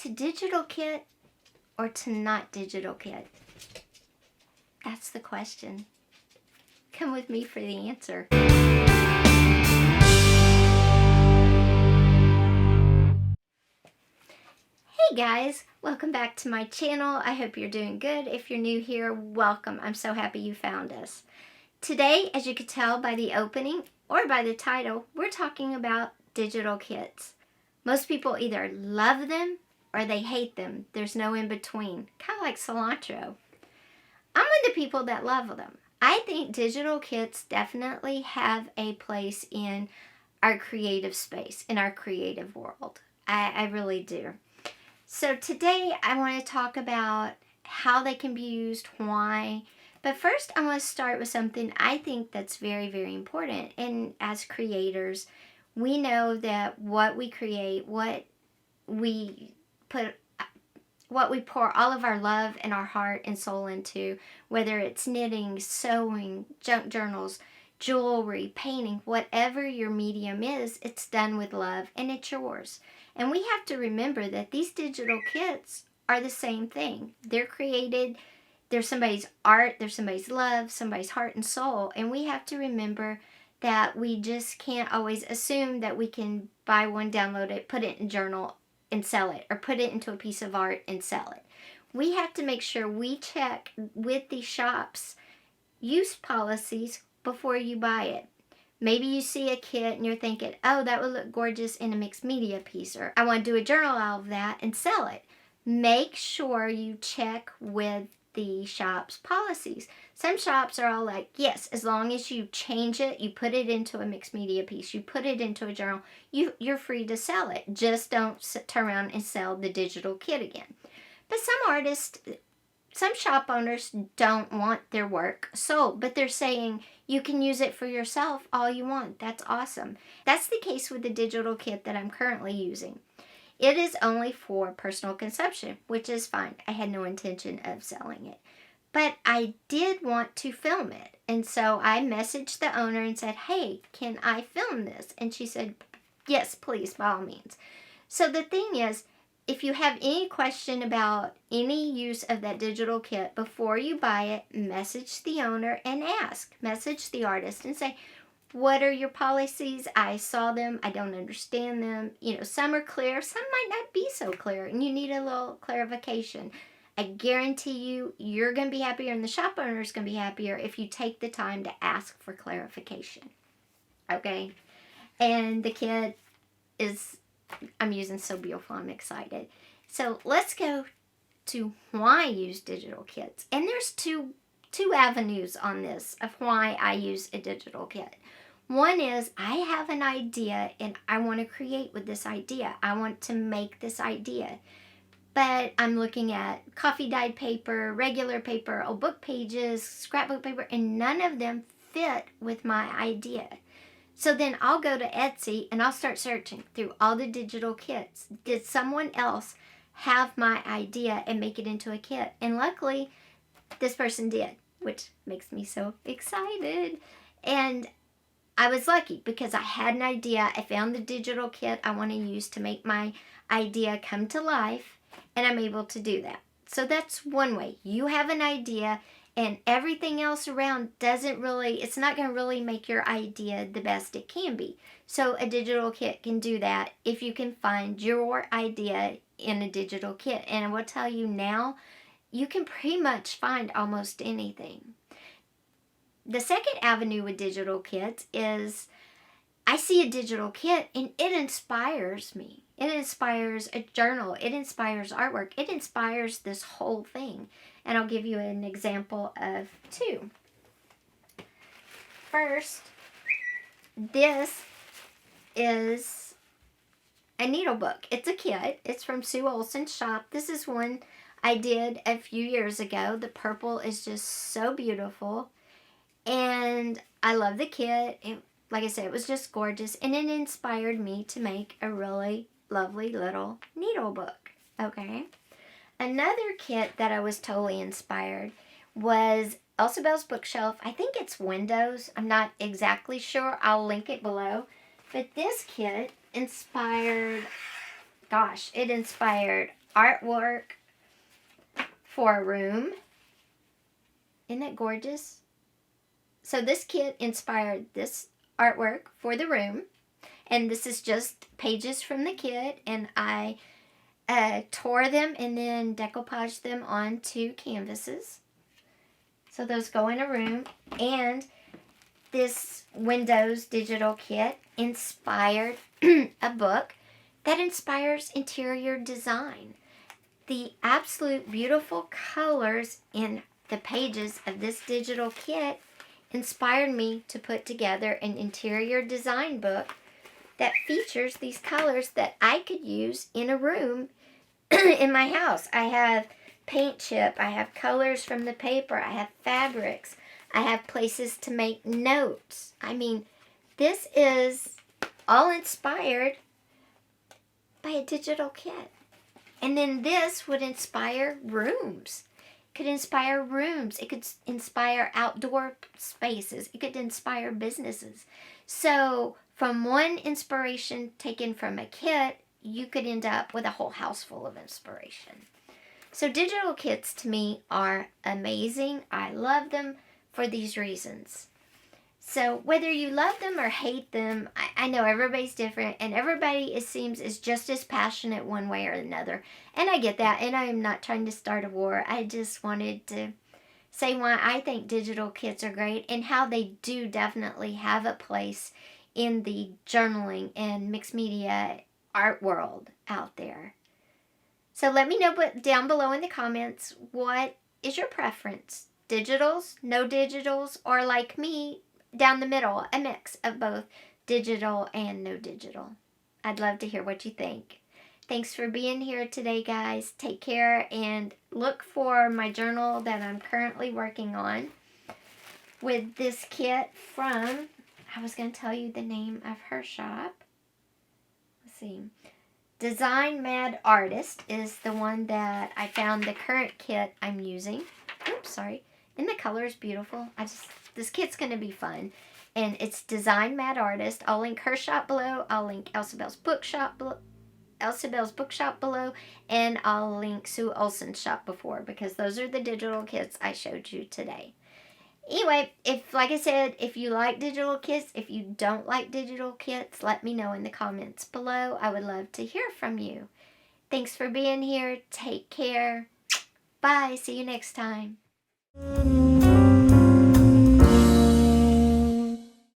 To digital kit or to not digital kit? That's the question. Come with me for the answer. Hey guys, welcome back to my channel. I hope you're doing good. If you're new here, welcome. I'm so happy you found us. Today, as you could tell by the opening or by the title, we're talking about digital kits. Most people either love them or they hate them. There's no in between, kind of like cilantro. I'm one of the people that love them. I think digital kits definitely have a place in our creative space, in our creative world. I really do. So today I want to talk about how they can be used, why. But first I want to start with something I think that's very, very important. And as creators, we know that what we create, what we pour all of our love and our heart and soul into, whether it's knitting, sewing, junk journals, jewelry, painting, whatever your medium is, it's done with love and it's yours. And we have to remember that these digital kits are the same thing. They're created, they're somebody's art, they're somebody's love, somebody's heart and soul. And we have to remember that we just can't always assume that we can buy one, download it, put it in a journal and sell it, or put it into a piece of art and sell it. We have to make sure we check with the shop's use policies before you buy it. Maybe you see a kit and you're thinking, oh, that would look gorgeous in a mixed media piece, or I want to do a journal out of that and sell it. Make sure you check with the shop's policies. Some shops are all like, yes, as long as you change it, you put it into a mixed media piece, you put it into a journal, you're free to sell it. Just don't turn around and sell the digital kit again. But some shop owners don't want their work sold, but they're saying you can use it for yourself all you want. That's awesome. That's the case with the digital kit that I'm currently using. It is only for personal consumption, which is fine. I had no intention of selling it. But I did want to film it. And so I messaged the owner and said, hey, can I film this? And she said, yes, please, by all means. So the thing is, if you have any question about any use of that digital kit, before you buy it, message the owner and ask. Message the artist and say, what are your policies? I saw them. I don't understand them. You know, some are clear. Some might not be so clear, and you need a little clarification. I guarantee you, you're going to be happier and the shop owner is going to be happier if you take the time to ask for clarification. Okay? And the kit is, I'm using So Beautiful. I'm excited. So let's go to why I use digital kits. And there's two avenues on this of why I use a digital kit. One is I have an idea and I want to create with this idea. I want to make this idea. But I'm looking at coffee dyed paper, regular paper, old book pages, scrapbook paper, and none of them fit with my idea. So then I'll go to Etsy and I'll start searching through all the digital kits. Did someone else have my idea and make it into a kit? And luckily, this person did, which makes me so excited. And I was lucky because I had an idea. I found the digital kit I want to use to make my idea come to life, and I'm able to do that. So that's one way. You have an idea, and everything else around it's not going to really make your idea the best it can be. So a digital kit can do that if you can find your idea in a digital kit. And I will tell you now, you can pretty much find almost anything. The second avenue with digital kits is I see a digital kit and it inspires me. It inspires a journal. It inspires artwork. It inspires this whole thing. And I'll give you an example of two. First, this is a needle book. It's a kit. It's from Sue Olson's shop. This is one I did a few years ago. The purple is just so beautiful. And I love the kit. Like I said, it was just gorgeous. And it inspired me to make a really lovely little needle book. Okay. Another kit that I was totally inspired was Elsa Bell's Bookshelf. I think it's Windows. I'm not exactly sure. I'll link it below. But this kit inspired, it inspired artwork for a room. Isn't that gorgeous? So this kit inspired this artwork for the room. And this is just pages from the kit. And I tore them and then decoupaged them onto canvases. So those go in a room. And this Windows digital kit inspired a book that inspires interior design. The absolute beautiful colors in the pages of this digital kit inspired me to put together an interior design book that features these colors that I could use in a room in my house. I have paint chip, I have colors from the paper, I have fabrics, I have places to make notes. I mean, this is all inspired by a digital kit. And then this would inspire rooms. It could inspire rooms. It could inspire outdoor spaces. It could inspire businesses. So from one inspiration taken from a kit, you could end up with a whole house full of inspiration. So digital kits to me are amazing. I love them for these reasons. So whether you love them or hate them, I know everybody's different, and everybody, it seems, is just as passionate one way or another. And I get that, and I am not trying to start a war. I just wanted to say why I think digital kits are great and how they do definitely have a place in the journaling and mixed media art world out there. So let me know down below in the comments, what is your preference? Digitals, no digitals, or like me, down the middle, a mix of both digital and no digital. I'd love to hear what you think. Thanks for being here today, guys. Take care, and look for my journal that I'm currently working on with this kit from, I was going to tell you the name of her shop. Let's see. Design Mad Artist is the one that I found the current kit I'm using. Oops, sorry. And the color is beautiful. This kit's going to be fun. And it's Design Mad Artist. I'll link her shop below. I'll link Elsabelle's bookshop below. And I'll link Sue Olson's shop before, because those are the digital kits I showed you today. Anyway, like I said, if you like digital kits, if you don't like digital kits, let me know in the comments below. I would love to hear from you. Thanks for being here. Take care. Bye. See you next time.